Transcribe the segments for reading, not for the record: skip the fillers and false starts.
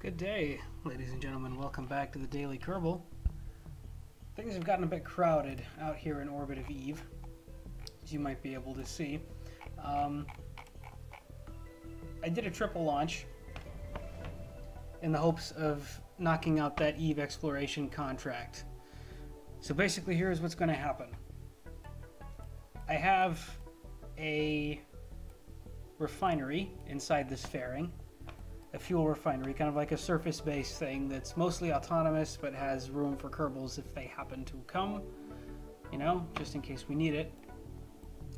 Good day, ladies and gentlemen. Welcome back to the Daily Kerbal. Things have gotten a bit crowded out here in orbit of Eve, as you might be able to see. I did a triple launch in the hopes of knocking out that Eve exploration contract. So basically, here's what's going to happen. I have a refinery inside this fairing. A fuel refinery, kind of like a surface-based thing that's mostly autonomous but has room for Kerbals if they happen to come, you know, just in case we need it.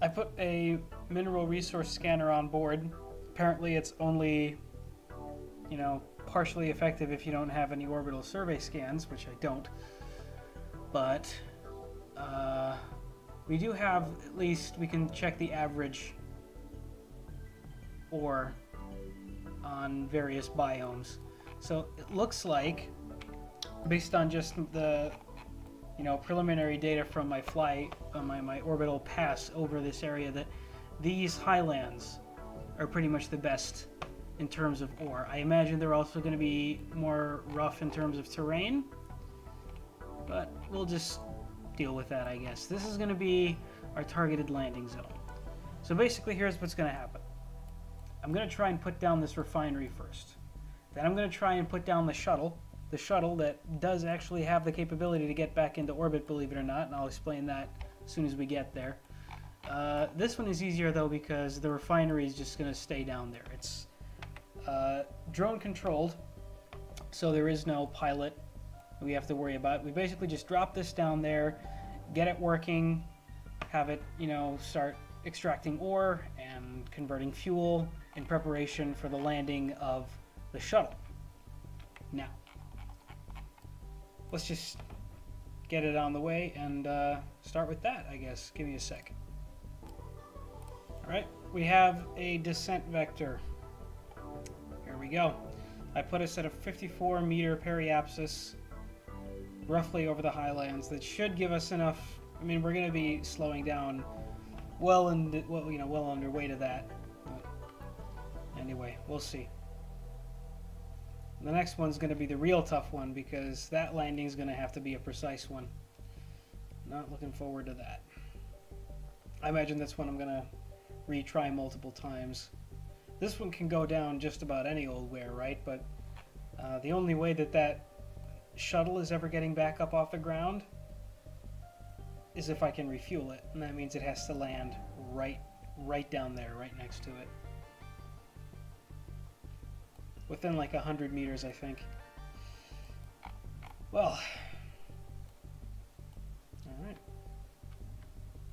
I put a mineral resource scanner on board. Apparently it's only, you know, partially effective if you don't have any orbital survey scans, which I don't. But we do have, at least we can check the average ore on various biomes. So it looks like, based on just the preliminary data from my flight, my orbital pass over this area, that these highlands are pretty much the best in terms of ore. I imagine they're also going to be more rough in terms of terrain, but we'll just deal with that, I guess. This is going to be our targeted landing zone. So basically, here's what's going to happen. I'm going to try and put down this refinery first. Then I'm going to try and put down the shuttle that does actually have the capability to get back into orbit, believe it or not, and I'll explain that as soon as we get there. This one is easier, though, because the refinery is just going to stay down there. It's drone controlled, so there is no pilot we have to worry about. We basically just drop this down there, get it working, have it, start extracting ore and converting fuel in preparation for the landing of the shuttle. Now, let's just get it on the way and start with that, I guess. Give me a sec. Alright, we have a descent vector. Here we go. I put us at a 54-meter periapsis, roughly over the highlands. That should give us enough. I mean, we're going to be slowing down well underway to that. But anyway, we'll see. The next one's going to be the real tough one, because that landing's going to have to be a precise one. Not looking forward to that. I imagine that's one I'm going to retry multiple times. This one can go down just about any old where, right? But the only way that shuttle is ever getting back up off the ground is if I can refuel it, and that means it has to land right down there, right next to it. Within like 100 meters, I think. Well, alright.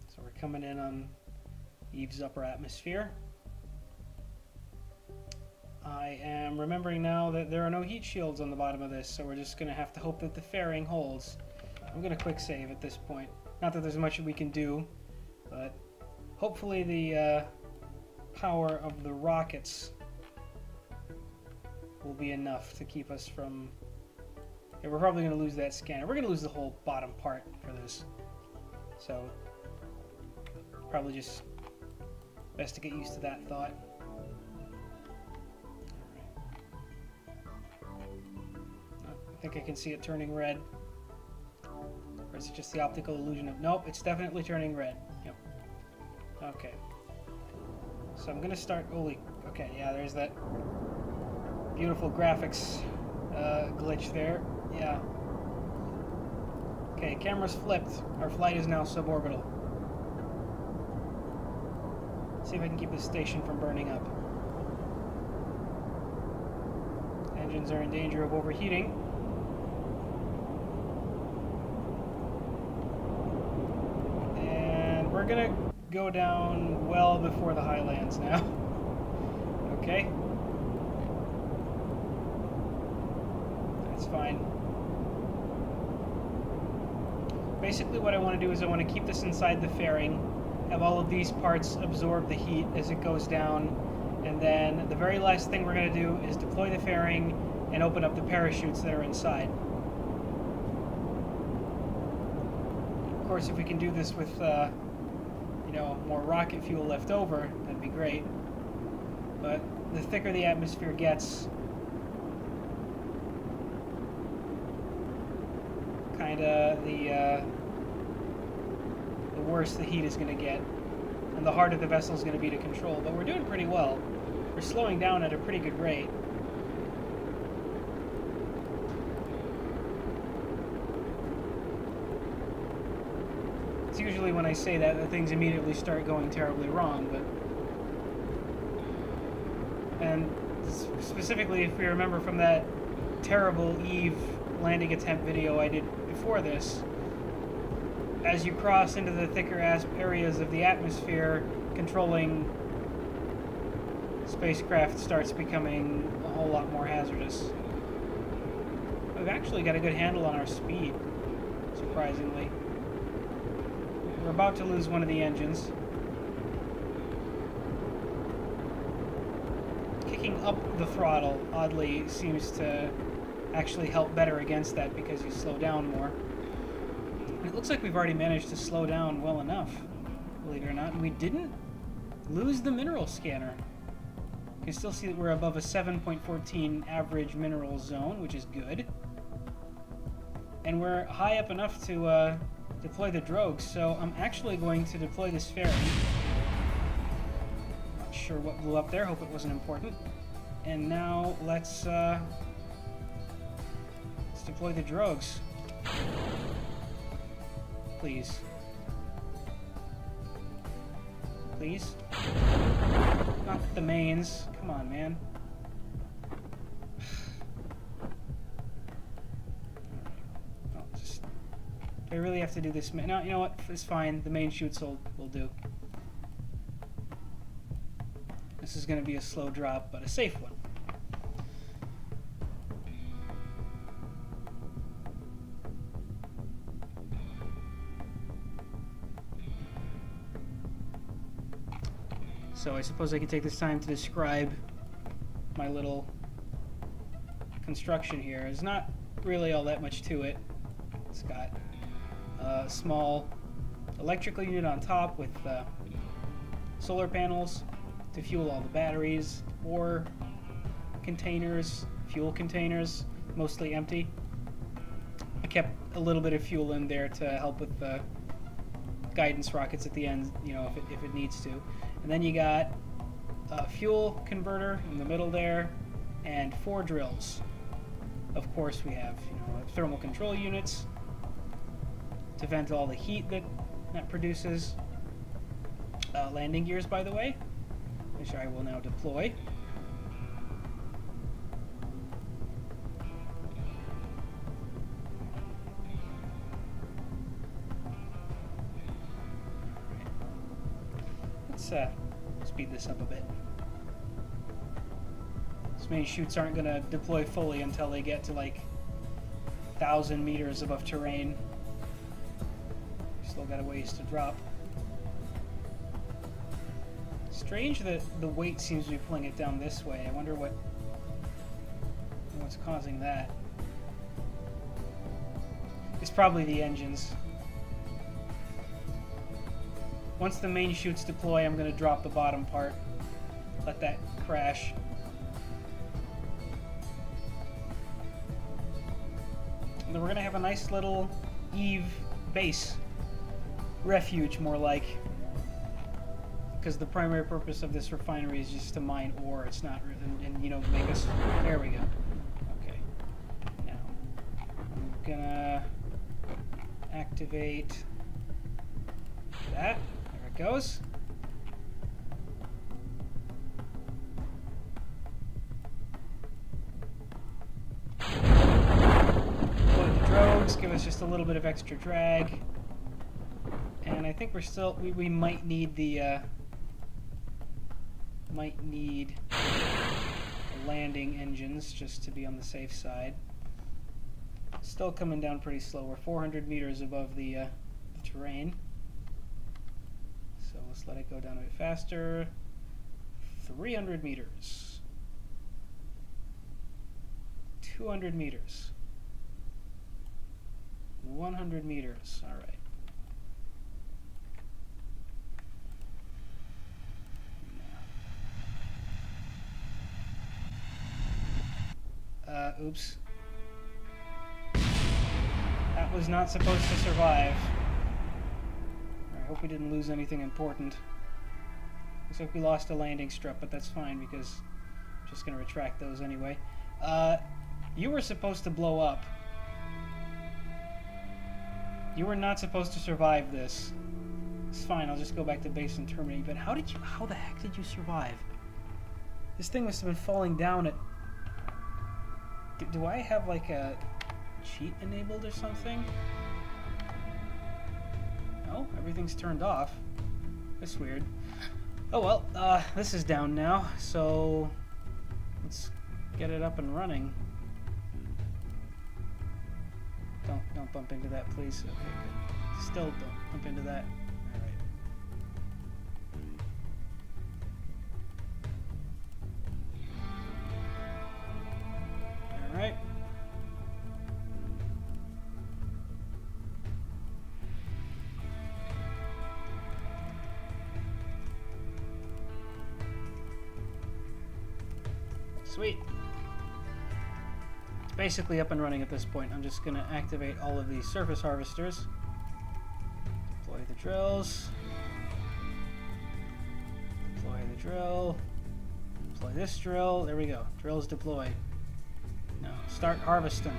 So we're coming in on Eve's upper atmosphere. I am remembering now that there are no heat shields on the bottom of this, so we're just going to have to hope that the fairing holds. I'm going to quick save at this point. Not that there's much we can do, but hopefully the power of the rockets will be enough to keep us from... Yeah, we're probably going to lose that scanner. We're going to lose the whole bottom part for this. So, probably just best to get used to that thought. I think I can see it turning red. Or is it just the optical illusion of... Nope, it's definitely turning red. Yep. Okay. So I'm going to start... Okay, yeah, there's that beautiful graphics glitch there. Yeah. Okay, camera's flipped. Our flight is now suborbital. See if I can keep this station from burning up. Engines are in danger of overheating. We're gonna go down well before the highlands now. Okay. That's fine. Basically what I want to do is I want to keep this inside the fairing, have all of these parts absorb the heat as it goes down, and then the very last thing we're going to do is deploy the fairing and open up the parachutes that are inside. Of course, if we can do this with more rocket fuel left over, that'd be great. But the thicker the atmosphere gets, kind of the worse the heat is going to get, and the harder the vessel is going to be to control. But we're doing pretty well. We're slowing down at a pretty good rate. It's usually when I say that things immediately start going terribly wrong, but... And specifically, if we remember from that terrible Eve landing attempt video I did before this, as you cross into the thicker areas of the atmosphere, controlling spacecraft starts becoming a whole lot more hazardous. We've actually got a good handle on our speed, surprisingly. We're about to lose one of the engines. Kicking up the throttle, oddly, seems to actually help better against that because you slow down more. And it looks like we've already managed to slow down well enough, believe it or not. And we didn't lose the mineral scanner. You can still see that we're above a 7.14 average mineral zone, which is good. And we're high up enough to deploy the drogues, so I'm actually going to deploy this ferry. Not sure what blew up there, hope it wasn't important. And now let's deploy the drogues. Please. Please? Not the mains. Come on, man. I really have to do this. No, you know what? It's fine. The main chutes will do. This is going to be a slow drop, but a safe one. So I suppose I can take this time to describe my little construction here. There's not really all that much to it. It's got a small electrical unit on top with solar panels to fuel all the batteries, or containers, fuel containers, mostly empty. I kept a little bit of fuel in there to help with the guidance rockets at the end, you know, if it needs to. And then you got a fuel converter in the middle there, and 4 drills. Of course, we have, you know, thermal control units to vent all the heat that produces. Landing gears, by the way, which I will now deploy. Let's speed this up a bit. These main chutes aren't going to deploy fully until they get to like 1,000 meters above terrain. Still got a ways to drop. Strange that the weight seems to be pulling it down this way. I wonder what's causing that. It's probably the engines. Once the main chutes deploy, I'm going to drop the bottom part. Let that crash. And then we're going to have a nice little Eve base. Refuge, more like. Because the primary purpose of this refinery is just to mine ore. It's not really, and you know, make us... There we go. Okay. Now, I'm gonna activate that. There it goes. Load the drogues, give us just a little bit of extra drag. And I think we're still... We might need the... landing engines just to be on the safe side. Still coming down pretty slow. We're 400 meters above the terrain. So let's let it go down a bit faster. 300 meters. 200 meters. 100 meters. All right. Oops. That was not supposed to survive. I hope we didn't lose anything important. Looks like we lost a landing strut, but that's fine because I'm just going to retract those anyway. You were supposed to blow up. You were not supposed to survive this. It's fine, I'll just go back to base and terminate. But how the heck did you survive? This thing must have been falling down at... Do I have like a cheat enabled or something? No, everything's turned off. That's weird. Oh well, this is down now, so let's get it up and running. Don't bump into that, please. Okay, good. Still don't bump into that. All right. Sweet. It's basically up and running at this point. I'm just going to activate all of these surface harvesters. Deploy the drills. Deploy the drill. Deploy this drill. There we go. Drills deployed. Now start harvesting.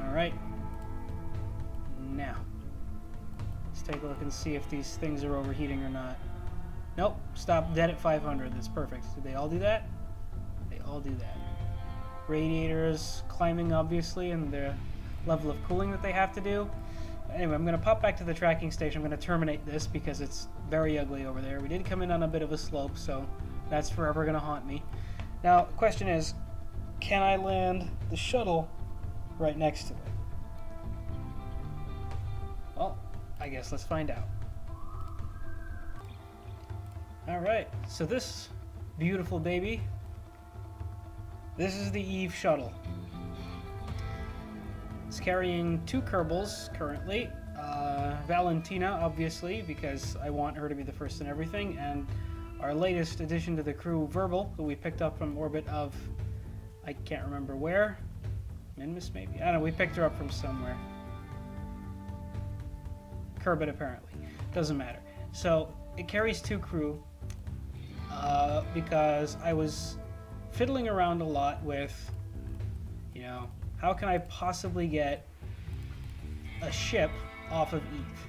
All right. Now. Take a look and see if these things are overheating or not. Nope, stop dead at 500. That's perfect. Did they all do that? They all do that. Radiators climbing, obviously, and the level of cooling that they have to do. Anyway, I'm going to pop back to the tracking station. I'm going to terminate this because it's very ugly over there. We did come in on a bit of a slope, so that's forever going to haunt me. Now, the question is, can I land the shuttle right next to it? Well, I guess let's find out. Alright, so this beautiful baby, this is the Eve shuttle. It's carrying 2 Kerbols currently. Valentina, obviously, because I want her to be the first in everything, and our latest addition to the crew, Verbal, who we picked up from orbit of, I can't remember where, Minmus maybe? I don't know, we picked her up from somewhere. Kerbal, apparently. Doesn't matter. So, it carries 2 crew, because I was fiddling around a lot with, you know, how can I possibly get a ship off of Eve?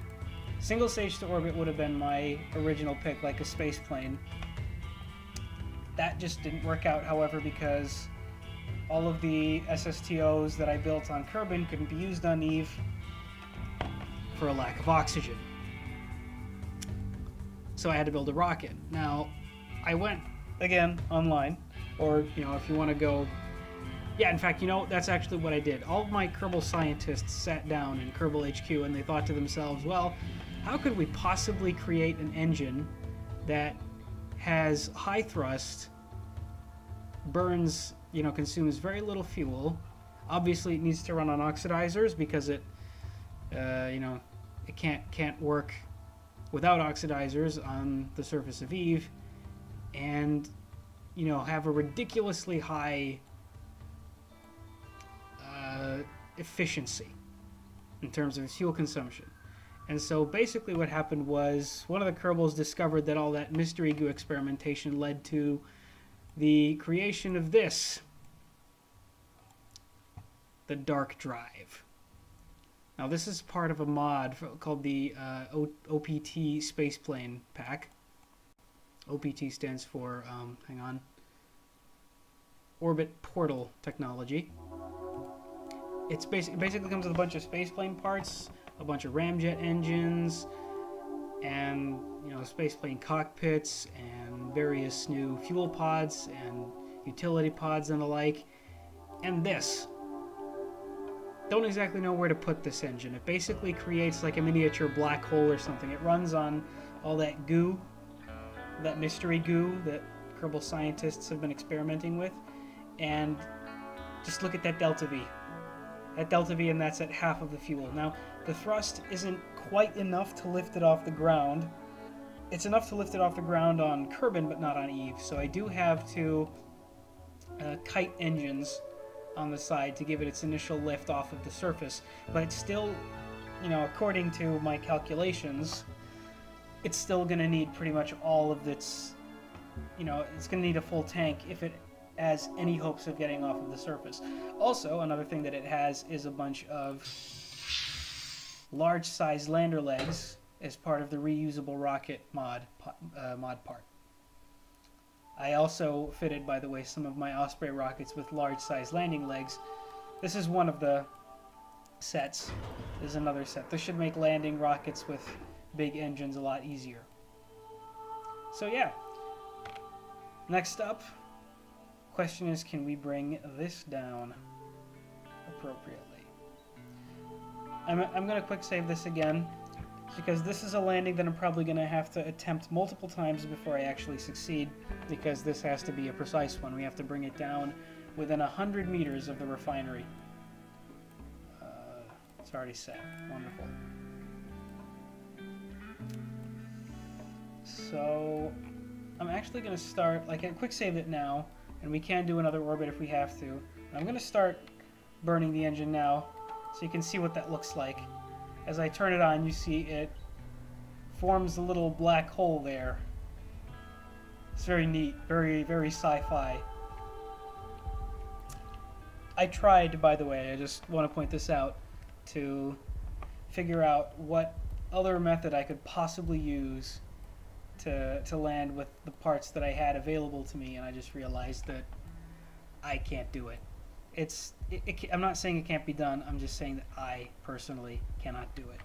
Single stage to orbit would have been my original pick, like a space plane. That just didn't work out, however, because all of the SSTOs that I built on Kerbin couldn't be used on Eve for a lack of oxygen. So I had to build a rocket. Now, I went, again, online, or, you know, if you want to go... Yeah, in fact, you know, that's actually what I did. All of my Kerbal scientists sat down in Kerbal HQ and they thought to themselves, well, how could we possibly create an engine that has high thrust, burns, you know, consumes very little fuel. Obviously, it needs to run on oxidizers because it, you know, it can't work without oxidizers on the surface of Eve, and, you know, have a ridiculously high efficiency in terms of fuel consumption. And so basically what happened was one of the Kerbols discovered that all that mystery goo experimentation led to the creation of this, the Dark Drive. Now this is part of a mod called the OPT Spaceplane Pack. OPT stands for, hang on, Orbit Portal Technology. It basically comes with a bunch of spaceplane parts, a bunch of ramjet engines, and, you know, spaceplane cockpits, and various new fuel pods and utility pods and the like. And this. Don't exactly know where to put this engine. It basically creates like a miniature black hole or something. It runs on all that goo, that mystery goo that Kerbal scientists have been experimenting with. And just look at that delta V. At delta V, and that's at half of the fuel. Now, the thrust isn't quite enough to lift it off the ground, it's enough to lift it off the ground on Kerbin, but not on Eve. So I do have to kite engines on the side to give it its initial lift off of the surface. But it's still, you know, according to my calculations, it's still going to need pretty much all of its, you know, it's going to need a full tank if it has any hopes of getting off of the surface. Also, another thing that it has is a bunch of large-sized lander legs as part of the reusable rocket mod part. I also fitted, by the way, some of my Osprey rockets with large-sized landing legs. This is one of the sets. There's another set. This should make landing rockets with big engines a lot easier. So yeah. Next up, question is, can we bring this down appropriately? I'm going to quick save this again, because this is a landing that I'm probably going to have to attempt multiple times before I actually succeed, because this has to be a precise one. We have to bring it down within 100 meters of the refinery. It's already set. Wonderful. So I'm actually going to start, like, I quick saved it now, and we can do another orbit if we have to. I'm going to start burning the engine now, so you can see what that looks like. As I turn it on, you see it forms a little black hole there. It's very neat, very, very sci-fi. I tried, by the way, I just want to point this out, to figure out what other method I could possibly use to land with the parts that I had available to me, and I just realized that I can't do it. I'm not saying it can't be done, I'm just saying that I personally cannot do it.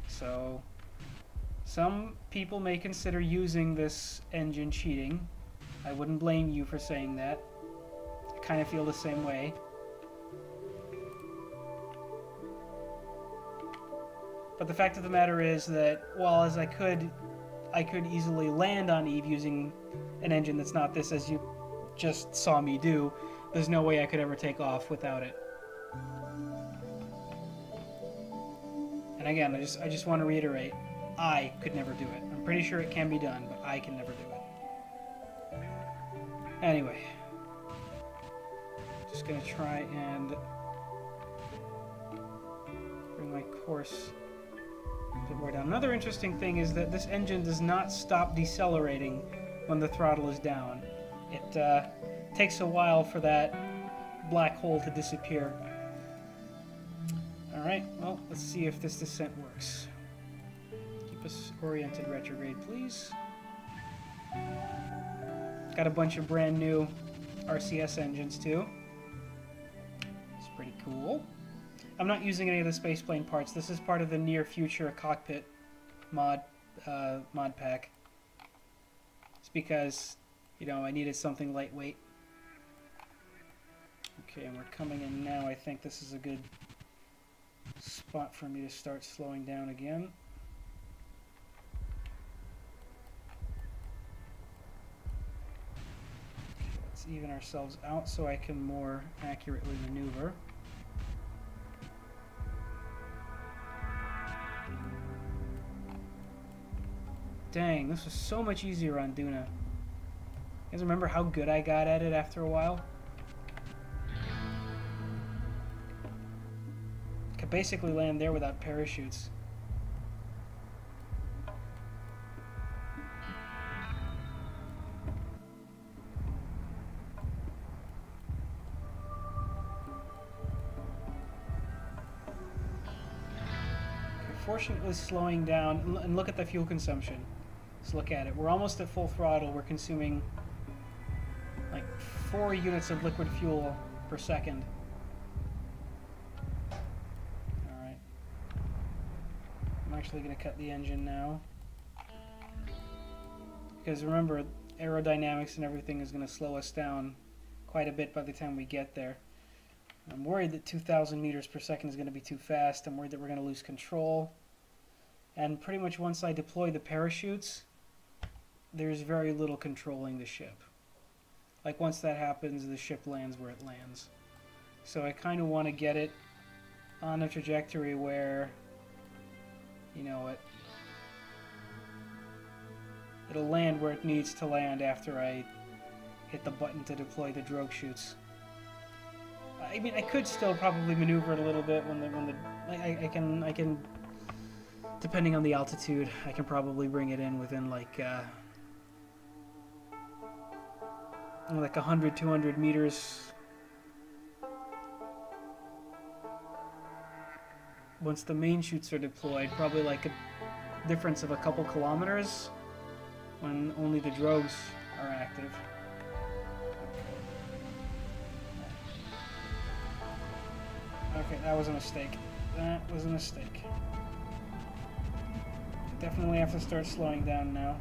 So some people may consider using this engine cheating. I wouldn't blame you for saying that. I kind of feel the same way. But the fact of the matter is that, while as I could easily land on Eve using an engine that's not this, as you just saw me do, there's no way I could ever take off without it. And again, I just want to reiterate, I could never do it. I'm pretty sure it can be done, but I can never do it. Anyway, just gonna try and bring my course a bit more down. Another interesting thing is that this engine does not stop decelerating when the throttle is down. It takes a while for that black hole to disappear. Alright, well, let's see if this descent works. Keep us oriented retrograde, please. Got a bunch of brand new RCS engines too. It's pretty cool. I'm not using any of the spaceplane parts. This is part of the near future cockpit mod pack. It's because, you know, I needed something lightweight. Okay, and we're coming in now. I think this is a good spot for me to start slowing down again. Let's even ourselves out so I can more accurately maneuver. Dang, this was so much easier on Duna. You guys remember how good I got at it after a while? Could basically land there without parachutes. Okay, fortunately slowing down, and look at the fuel consumption. Let's look at it. We're almost at full throttle. We're consuming like 4 units of liquid fuel per second. Alright. I'm actually going to cut the engine now. Because remember, aerodynamics and everything is going to slow us down quite a bit by the time we get there. I'm worried that 2,000 meters per second is going to be too fast. I'm worried that we're going to lose control. And pretty much once I deploy the parachutes, there's very little controlling the ship. Like, once that happens, the ship lands where it lands. So I kind of want to get it on a trajectory where you know what? It'll land where it needs to land after I hit the button to deploy the drogue chutes. I mean, I could still probably maneuver it a little bit when the I can depending on the altitude, I can probably bring it in within like 100, 200 meters. Once the main chutes are deployed, probably like a difference of a couple kilometers when only the drogues are active. Okay, that was a mistake. That was a mistake. Definitely have to start slowing down now.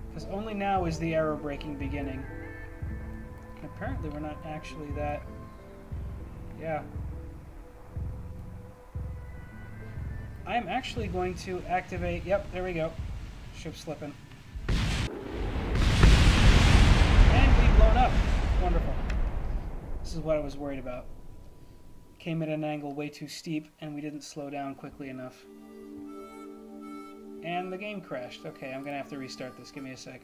Because only now is the aero braking beginning. And apparently we're not actually that... Yeah. I'm actually going to activate... Yep, there we go. Ship slipping. And we've blown up. Wonderful. This is what I was worried about. Came at an angle way too steep, and we didn't slow down quickly enough. And the game crashed. Okay, I'm gonna have to restart this. Give me a sec.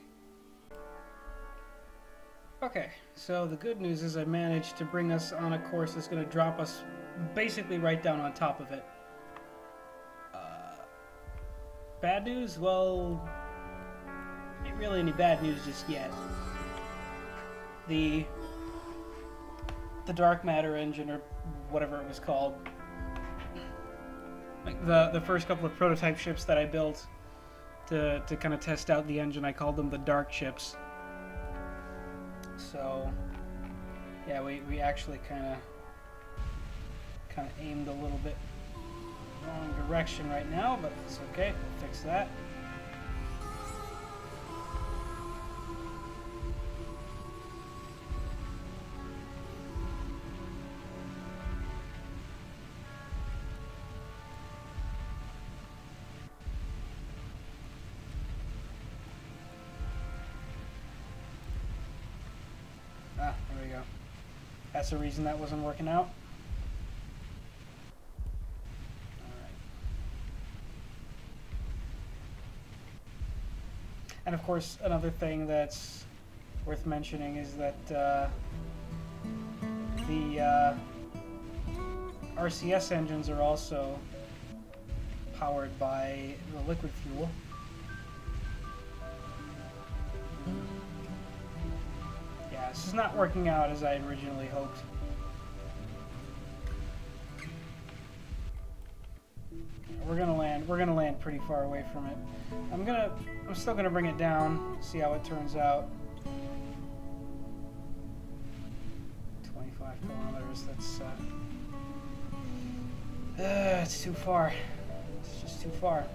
Okay, so the good news is I managed to bring us on a course that's gonna drop us basically right down on top of it. Bad news? Well, ain't really any bad news just yet. The dark matter engine, or whatever it was called, like the first couple of prototype ships that I built to kind of test out the engine, I called them the dark ships. So yeah, we actually kind of aimed a little bit wrong direction right now, but it's okay. We'll fix that. Ah, there we go. That's the reason that wasn't working out. And of course, another thing that's worth mentioning is that the RCS engines are also powered by the liquid fuel. Yeah, this is not working out as I originally hoped. We're gonna land pretty far away from it. I'm still gonna bring it down, see how it turns out. 25 kilometers, that's it's too far. It's just too far.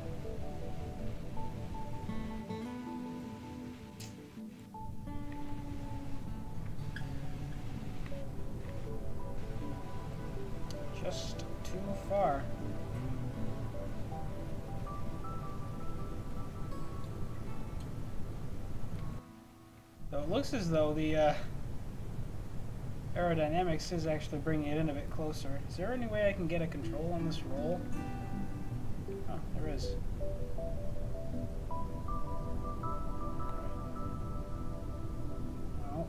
Just too far. So it looks as though the aerodynamics is actually bringing it in a bit closer. Is there any way I can get a control on this roll? Oh, there is. Well.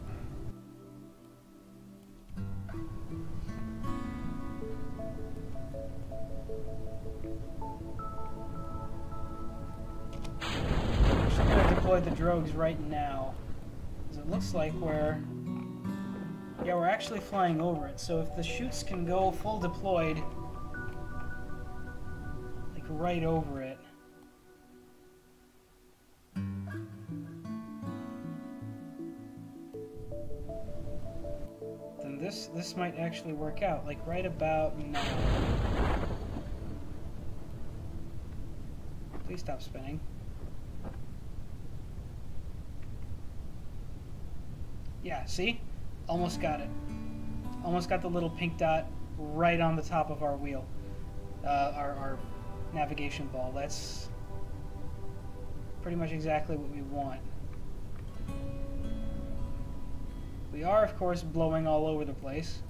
I'm just going to deploy the drogues right now. It looks like we're actually flying over it. So if the chutes can go full deployed, like right over it, then this might actually work out. Like right about now. Please stop spinning. Yeah, see? Almost got it. Almost got the little pink dot right on the top of our wheel. Our navigation ball. That's pretty much exactly what we want. We are, of course, blowing all over the place.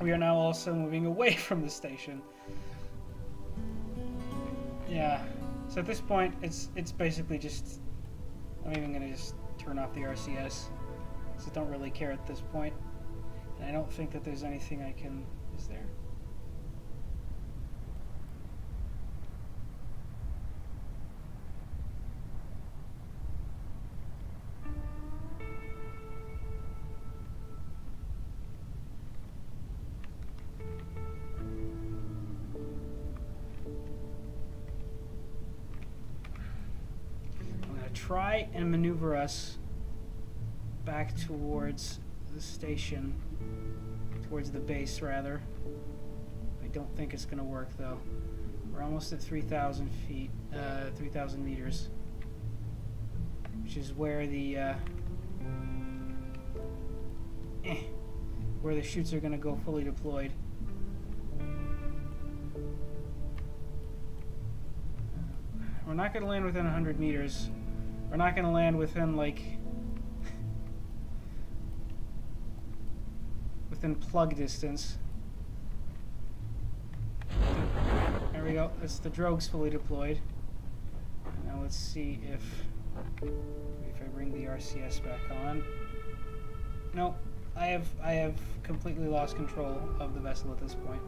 we are now also moving away from the station. Yeah. So at this point, it's basically just... I'm even going to just turn off the RCS. Because I don't really care at this point. And I don't think that there's anything I can... Is there? Try and maneuver us back towards the station, towards the base rather. I don't think it's going to work though. We're almost at 3,000 feet, 3,000 meters, which is where the chutes are going to go fully deployed. We're not going to land within 100 meters. We're not going to land within, like, within plug distance. There we go. That's the drogue's fully deployed. Now let's see if I bring the RCS back on. No, I have completely lost control of the vessel at this point.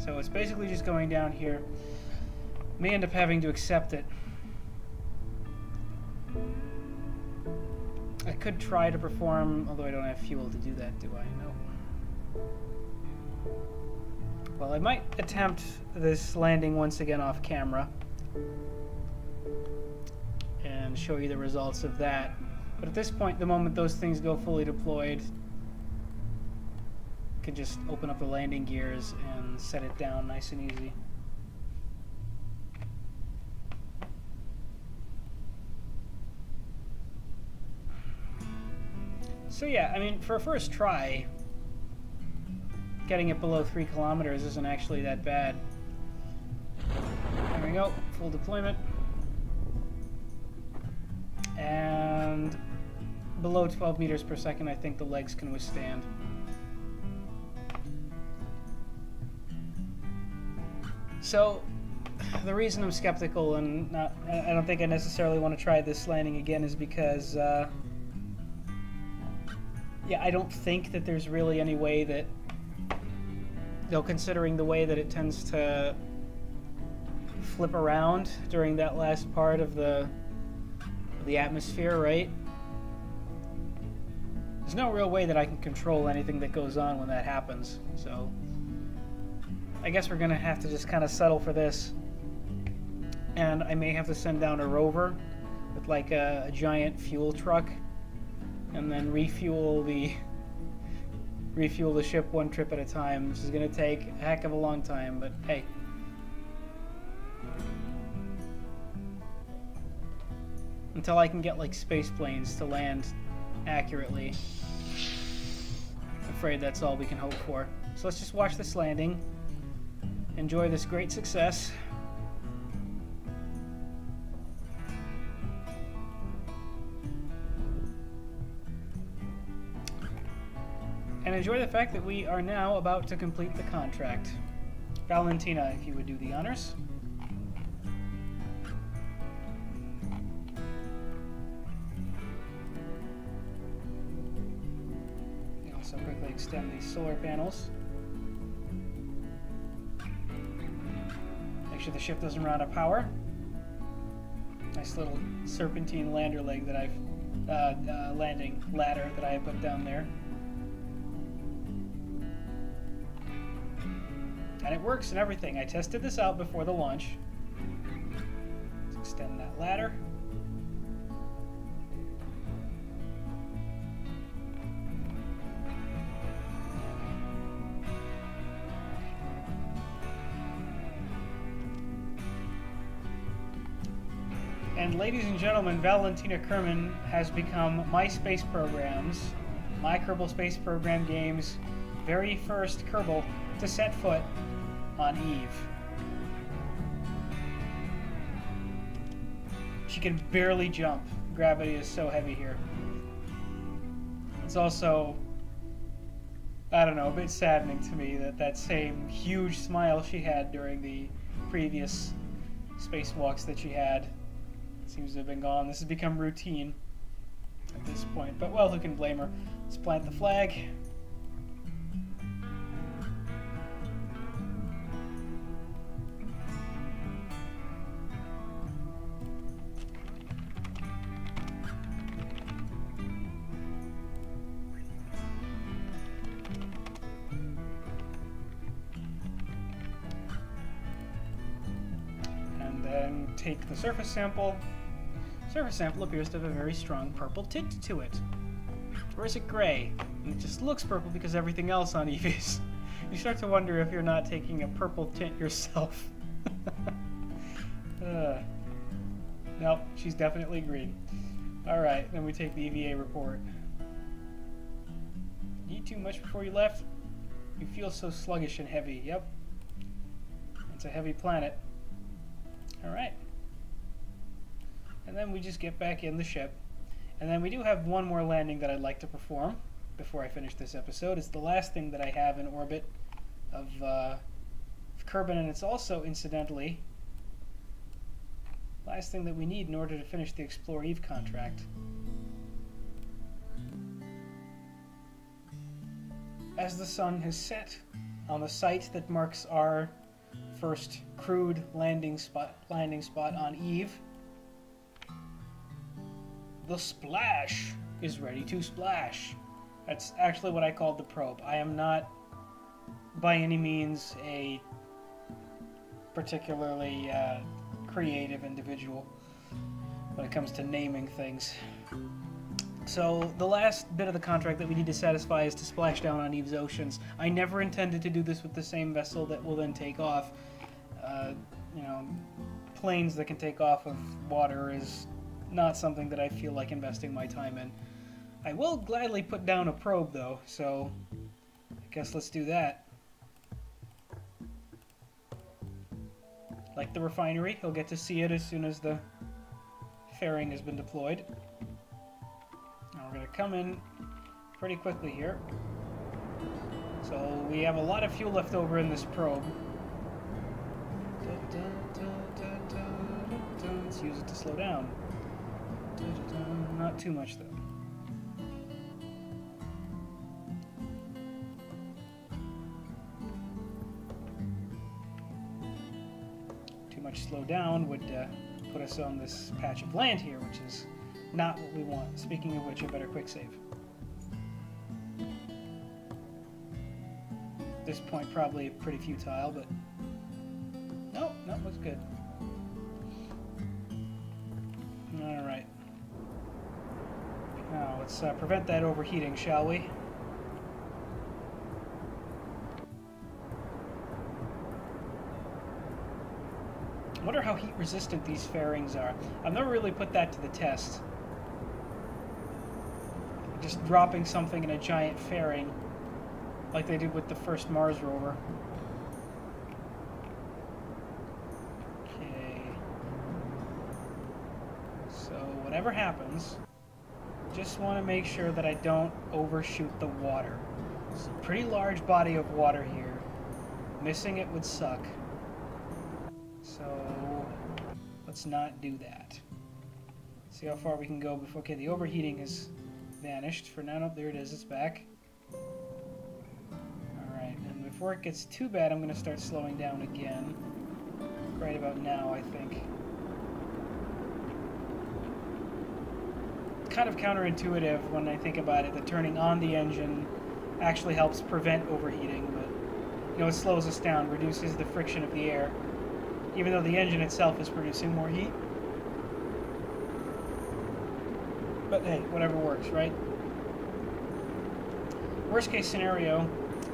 So it's basically just going down here. May end up having to accept it. I could try to perform, although I don't have fuel to do that, do I? No. Well, I might attempt this landing once again off camera and show you the results of that. But at this point, the moment those things go fully deployed, I could just open up the landing gears and set it down nice and easy. So yeah, I mean, for a first try, getting it below 3 kilometers isn't actually that bad. There we go, full deployment. And below 12 meters per second, I think the legs can withstand. So, the reason I'm skeptical and I don't think I necessarily want to try this landing again is because, yeah, I don't think that there's really any way that, considering the way that it tends to flip around during that last part of the atmosphere, right? There's no real way that I can control anything that goes on when that happens, so I guess we're gonna have to just kind of settle for this. And I may have to send down a rover with like a giant fuel truck and then refuel the ship one trip at a time. This is going to take a heck of a long time, but hey. Until I can get like space planes to land accurately, I'm afraid that's all we can hope for. So let's just watch this landing, enjoy this great success. And enjoy the fact that we are now about to complete the contract. Valentina, if you would do the honors. You also quickly extend these solar panels. Make sure the ship doesn't run out of power. Nice little serpentine lander leg that landing ladder that I have put down there. And it works and everything. I tested this out before the launch. Let's extend that ladder. And ladies and gentlemen, Valentina Kerman has become my Space Programs, my Kerbal Space Program game's very first Kerbal to set foot on Eve. She can barely jump. Gravity is so heavy here. It's also, I don't know, a bit saddening to me that that same huge smile she had during the previous spacewalks that she had seems to have been gone. This has become routine at this point. But, well, who can blame her? Let's plant the flag. And then take the surface sample. Surface sample appears to have a very strong purple tint to it. Or is it gray? And it just looks purple because everything else on Eve is. You start to wonder if you're not taking a purple tint yourself. Nope, she's definitely green. Alright, then we take the EVA report. You eat too much before you left? You feel so sluggish and heavy. Yep. It's a heavy planet. Alright. And then we just get back in the ship. And then we do have one more landing that I'd like to perform before I finish this episode. It's the last thing that I have in orbit of Kerbal, and it's also, incidentally, last thing that we need in order to finish the Explore Eve contract. As the sun has set on the site that marks our first crewed landing spot on Eve, the splash is ready to splash. That's actually what I called the probe. I am not by any means a particularly creative individual when it comes to naming things. So the last bit of the contract that we need to satisfy is to splash down on Eve's oceans. I never intended to do this with the same vessel that will then take off. You know, planes that can take off of water is not something that I feel like investing my time in. I will gladly put down a probe though, so I guess let's do that. Like the refinery, he'll get to see it as soon as the fairing has been deployed. Now we're going to come in pretty quickly here. So we have a lot of fuel left over in this probe. Let's use it to slow down. Not too much though. Too much slow down would put us on this patch of land here, which is not what we want. Speaking of which, I better quick save. At this point, probably pretty futile, but no, looks good. All right. Now let's prevent that overheating, shall we? I wonder how heat resistant these fairings are. I've never really put that to the test. Just dropping something in a giant fairing, like they did with the first Mars rover. Okay. So whatever happens, just want to make sure that I don't overshoot the water. It's a pretty large body of water here. Missing it would suck. So let's not do that. See how far we can go before. Okay, the overheating has vanished for now. Nope, there it is. It's back. Alright, and before it gets too bad, I'm going to start slowing down again. Right about now, I think. Kind of counterintuitive when I think about it, that turning on the engine actually helps prevent overheating, but you know, it slows us down, reduces the friction of the air, even though the engine itself is producing more heat. But hey, whatever works, right? Worst case scenario,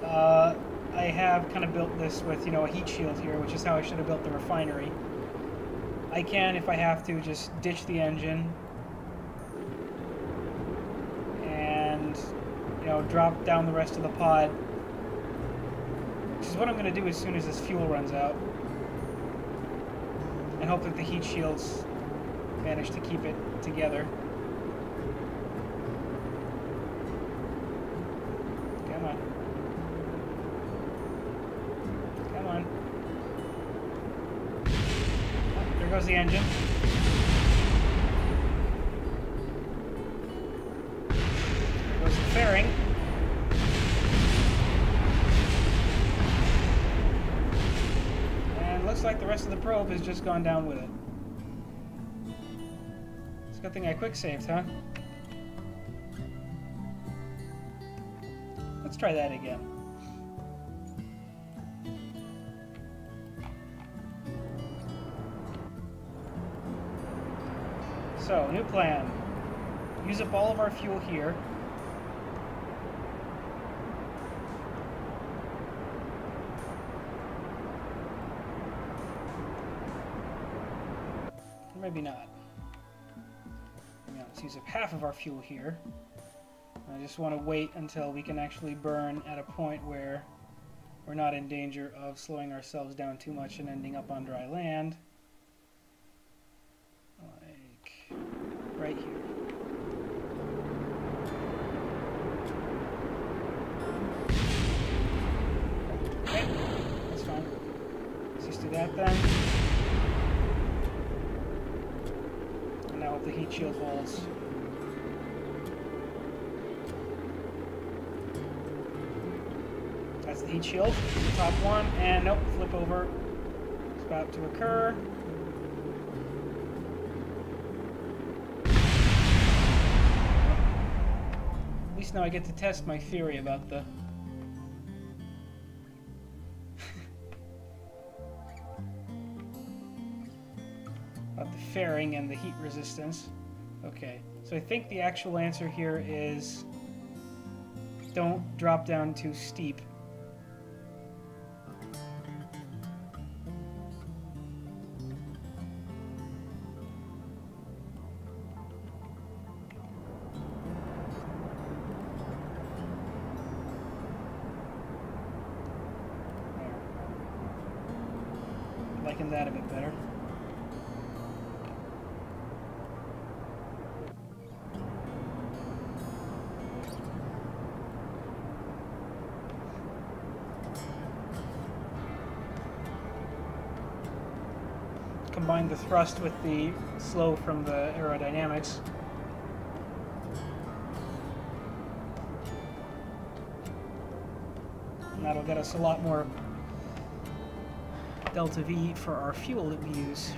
I have kind of built this with, you know, a heat shield here, which is how I should have built the refinery. I can, if I have to, just ditch the engine and, you know, drop down the rest of the pod, which is what I'm going to do as soon as this fuel runs out, and hope that the heat shields manage to keep it together. goes the engine. There goes the fairing. And looks like the rest of the probe has just gone down with it. It's a good thing I quick saved, huh? Let's try that again. So, new plan. Use up all of our fuel here. Or maybe not. Maybe let's use up half of our fuel here. I just want to wait until we can actually burn at a point where we're not in danger of slowing ourselves down too much and ending up on dry land. Like right here. Okay, that's fine. Let's just do that then. And now if the heat shield holds. That's the heat shield, the top one, and nope, flip over. It's about to occur. At least now I get to test my theory about the... about the fairing and the heat resistance. Okay, so I think the actual answer here is don't drop down too steep. Liking that a bit better. Combine the thrust with the slow from the aerodynamics. And that'll get us a lot more delta V for our fuel that we use.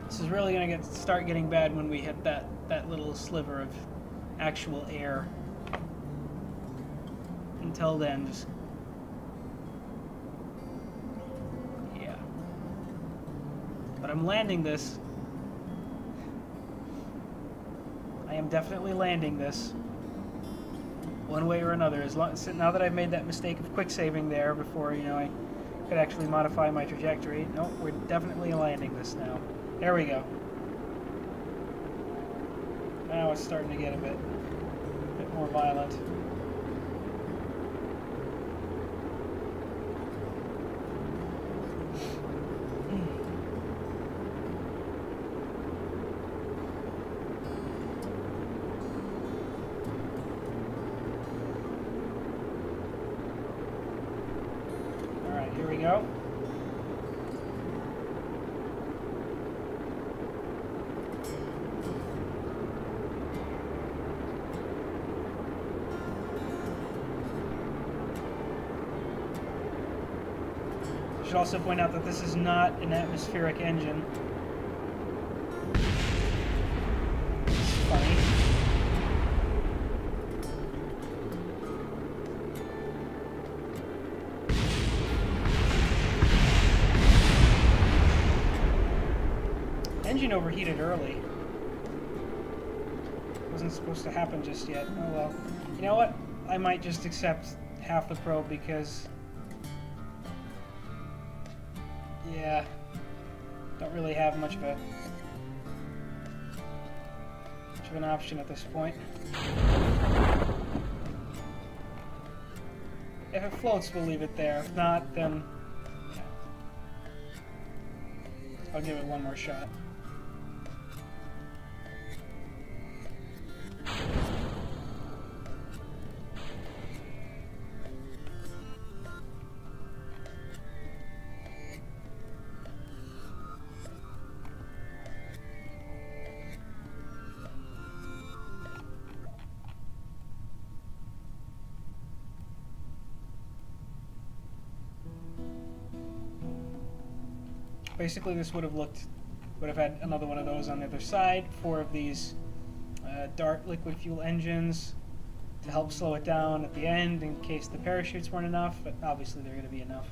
This is really going to start getting bad when we hit that little sliver of actual air. Until then, just... yeah. But I'm landing this. I am definitely landing this. One way or another. Now that I've made that mistake of quick saving there before, you know, I could actually modify my trajectory. Nope, we're definitely landing this now. There we go. Now it's starting to get a bit more violent. Alright, here we go. I should also point out that this is not an atmospheric engine. It's funny. Engine overheated early. Wasn't supposed to happen just yet. Oh well. You know what? I might just accept half the probe because... yeah, don't really have much of an option at this point. If it floats, we'll leave it there. If not, then I'll give it one more shot. Basically, this would have had another one of those on the other side. 4 of these Dart liquid fuel engines to help slow it down at the end in case the parachutes weren't enough, but obviously they're going to be enough.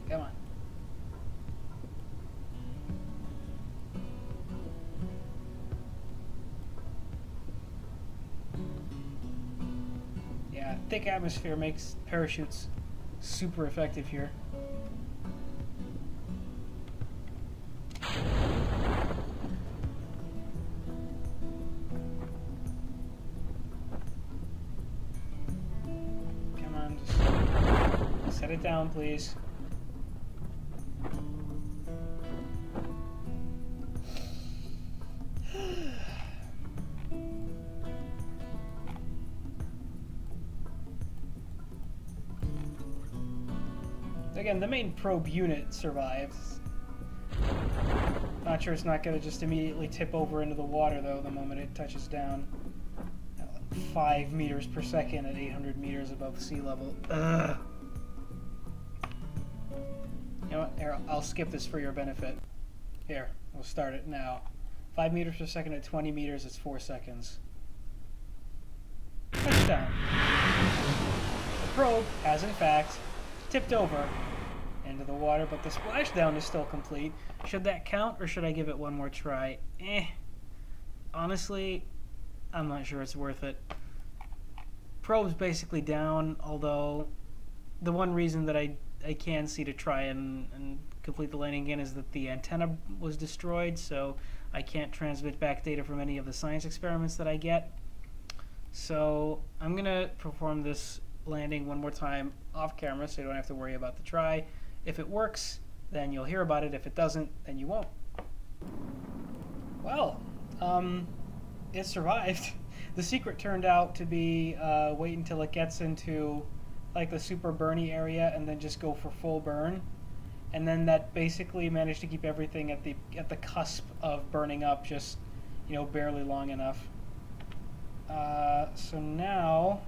Come on. Yeah, thick atmosphere makes parachutes super effective here. Come on, just set it down, please. Again, the main probe unit survives. Not sure it's not going to just immediately tip over into the water, though, the moment it touches down. At like 5 meters per second at 800 meters above sea level. Ugh. You know what? Here, I'll skip this for your benefit. Here, we'll start it now. 5 meters per second at 20 meters, it's 4 seconds. Touchdown. The probe has, in fact, tipped over into the water, but the splashdown is still complete. Should that count, or should I give it one more try? Honestly, I'm not sure it's worth it. Probe's basically down, although the one reason that I can see to try and complete the landing again is that the antenna was destroyed, so I can't transmit back data from any of the science experiments that I get. So I'm gonna perform this landing one more time off camera so you don't have to worry about the try. If it works, then you'll hear about it. If it doesn't, then you won't. Well, it survived. The secret turned out to be wait until it gets into like the super burny area and then just go for full burn. And then that basically managed to keep everything at the cusp of burning up, just, you know, barely long enough. So now,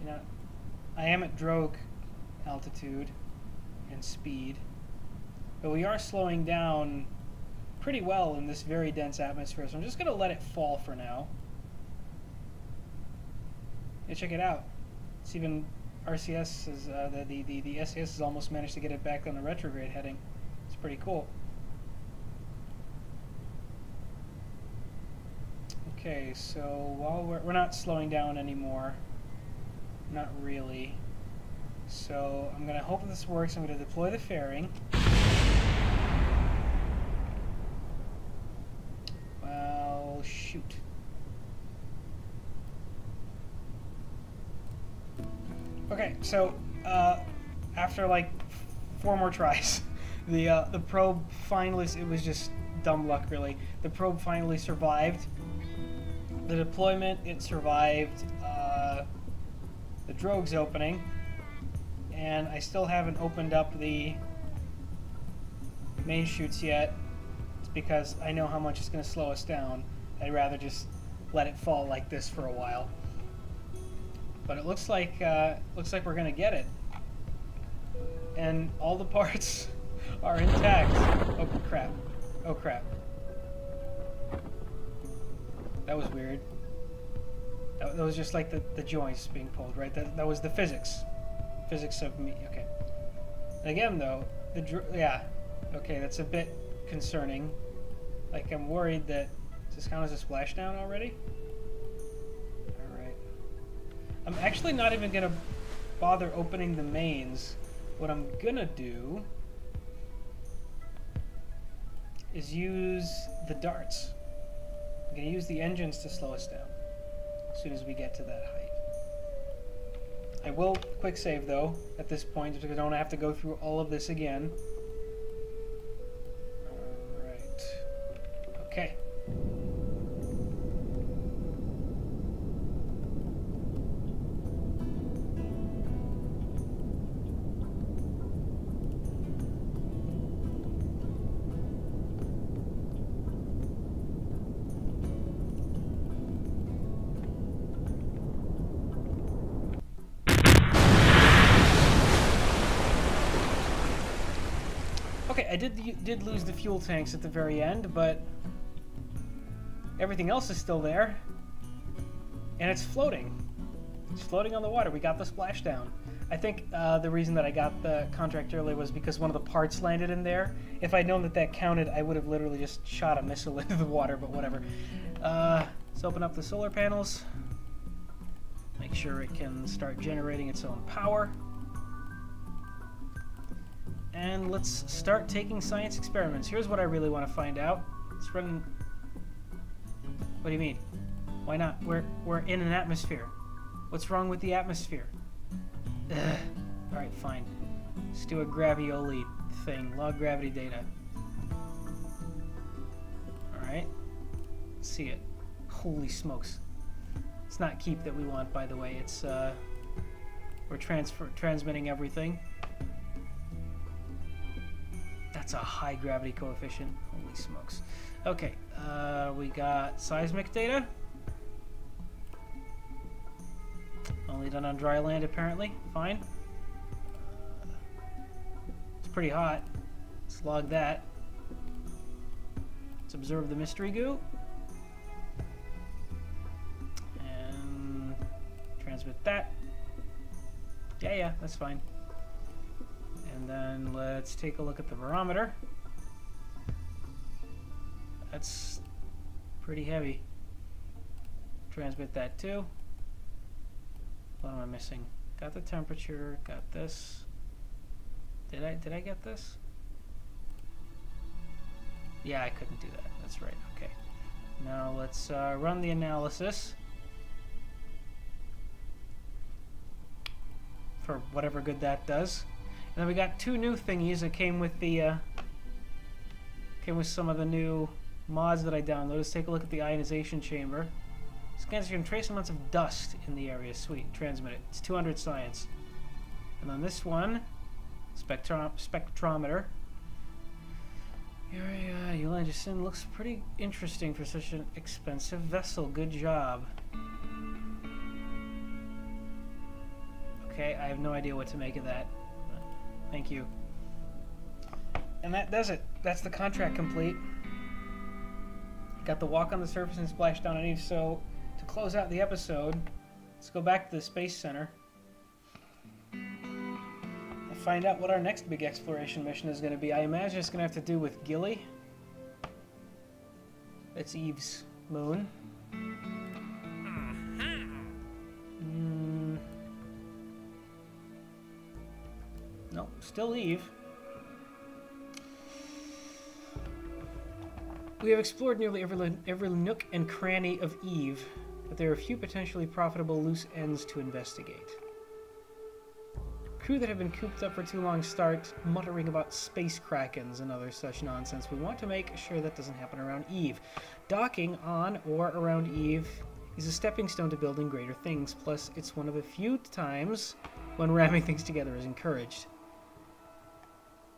you know, I am at drogue altitude and speed, but we are slowing down pretty well in this very dense atmosphere, so I'm just going to let it fall for now. Yeah, check it out. It's even RCS is the SES has almost managed to get it back on the retrograde heading. It's pretty cool. Okay, so while we're not slowing down anymore, not really. So I'm going to hope this works. I'm going to deploy the fairing. Well, shoot. Okay, so after like 4 more tries, the probe finally, it was just dumb luck really, the probe finally survived the deployment. It survived the drogue's opening, and I still haven't opened up the main chutes yet. It's because I know how much it's going to slow us down. I'd rather just let it fall like this for a while. But it looks like we're going to get it, and all the parts are intact. Oh crap! Oh crap! That was weird. That was just like the joints being pulled, right? That was the physics of me. Okay. Again, though, yeah. Okay, that's a bit concerning. Like, I'm worried that does this count as a splashdown already? All right. I'm actually not even gonna bother opening the mains. What I'm gonna do is use the darts. I'm gonna use the engines to slow us down. as soon as we get to that height. I will quick save though at this point because I don't have to go through all of this again. Alright. Okay. Okay, I did lose the fuel tanks at the very end, but everything else is still there, and it's floating. It's floating on the water. We got the splashdown. I think the reason that I got the contract early was because one of the parts landed in there. If I'd known that that counted, I would have literally just shot a missile into the water, but whatever. Let's open up the solar panels. Make sure it can start generating its own power. And let's start taking science experiments. Here's what I really want to find out. Let's run... What do you mean? Why not? We're in an atmosphere. What's wrong with the atmosphere? Ugh. Alright, fine. Let's do a gravioli thing. Log gravity data. Alright. Let's see it. Holy smokes. It's not keep that we want, by the way. It's, we're transmitting everything. That's a high gravity coefficient. Holy smokes. Okay, we got seismic data. Only done on dry land, apparently. Fine. It's pretty hot. Let's log that. Let's observe the mystery goo. And transmit that. Yeah, that's fine. And then let's take a look at the barometer. That's pretty heavy. Transmit that too. What am I missing? Got the temperature, got this. Did I get this? Yeah, I couldn't do that. That's right. Okay. Now let's run the analysis for whatever good that does. And then we got two new thingies that came with the came with some of the new mods that I downloaded. Let's take a look at the ionization chamber. Scans can trace amounts of dust in the area. Sweet, transmit it. It's 200 science. And on this one, spectrometer. Ionisation looks pretty interesting for such an expensive vessel. Good job. Okay, I have no idea what to make of that. Thank you. And that does it. That's the contract complete. Got the walk on the surface and splash down on Eve. So to close out the episode, let's go back to the Space Center and find out what our next big exploration mission is going to be. I imagine it's going to have to do with Gilly. It's Eve's moon. Nope, still Eve. We have explored nearly every nook and cranny of Eve, but there are a few potentially profitable loose ends to investigate. Crew that have been cooped up for too long start muttering about space krakens and other such nonsense. We want to make sure that doesn't happen around Eve. Docking on or around Eve is a stepping stone to building greater things, plus it's one of the few times when ramming things together is encouraged.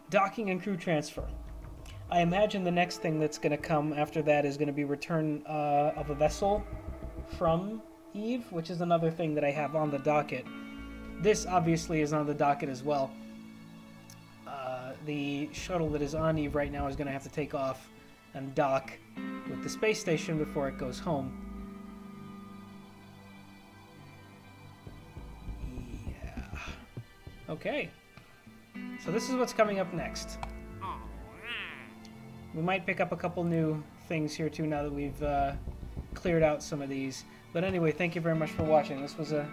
Docking and crew transfer. I imagine the next thing that's going to come after that is going to be return of a vessel from Eve, which is another thing that I have on the docket. This obviously is on the docket as well. The shuttle that is on Eve right now is going to have to take off and dock with the space station before it goes home. Yeah. Okay. So this is what's coming up next. We might pick up a couple new things here too now that we've cleared out some of these. But anyway, thank you very much for watching. This was a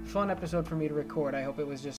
fun episode for me to record. I hope it was just